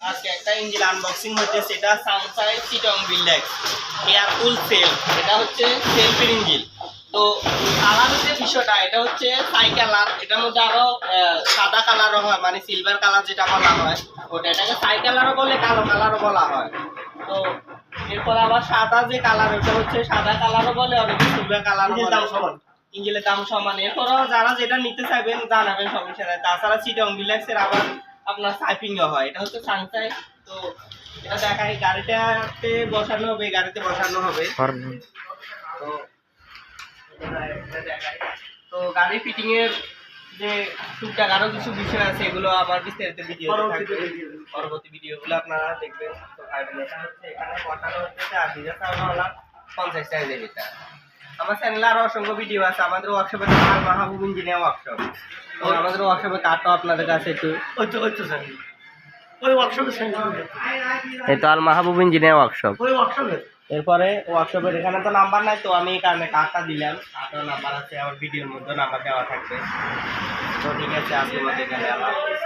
আজকে একটা engine unboxing হচ্ছে, সেটা সানসাই চিটং বিল্ডেক্স এয়ারকুল সেল। এটা হচ্ছে সেলফের ইঞ্জিন। তো কালার হচ্ছে বিষয়টা, এটা হচ্ছে সাই কালার। এটার মধ্যে আরো সাদা কালারও হয়, মানে সিলভার কালার যেটা বলা হয় ওটা, এটাকে সাই কালারও বলে, কালো কালারও বলা হয়। তো এরপর আবার সাদা যে কালার, ওটা হচ্ছে সাদা কালারও বলে, অনেকে সিলভার কালার বলে। ইঞ্জিনের দাম সমান। এরপরও যারা যেটা নিতে চাইবেন জানাবেন, সমস্যা নাই। তাছাড়া চিটং বিল্ডেক্সের আবার আপনার সাইপিংও হয়। এটা হচ্ছে সানসাই। তো এটা দেখাই, গাড়িটাতে বসানো হবে, গাড়িতে বসানো হবে। তো এটা দেখাই। তো গাড়ি ফিটিং এর যে টুকটাক আরো কিছু বিষয় আছে, এগুলো আমার বিস্তারিত ভিডিও থাকবে, পরবর্তী ভিডিওগুলো আপনারা দেখবেন। তো পাইবেন। এটা হচ্ছে এখানে বসানো হচ্ছে 4,000 সাইজের। এটা আমার চ্যানেলে আরো অসংখ্য ভিডিও আছে। আমাদের ওয়ার্কশপে আল মাহবুব ইঞ্জিনিয়ার ওয়ার্কশপ। তো আমাদের ওয়ার্কশপে কার্ডটা আপনাদের কাছে একটু এই তো আল মাহবুব ইঞ্জিনিয়ার ওয়ার্কশপ। এরপরে ওয়ার্কশপের এখানে তো নাম্বার নাই, তো আমি এই কারণে কার্ডটা দিলাম। কার্ডের নাম্বার আছে, আমার ভিডিওর মধ্যে নাম্বার দেওয়া থাকবে। তো ঠিক আছে, আজকের মধ্যে এখানে আল্লাহ হাফেজ।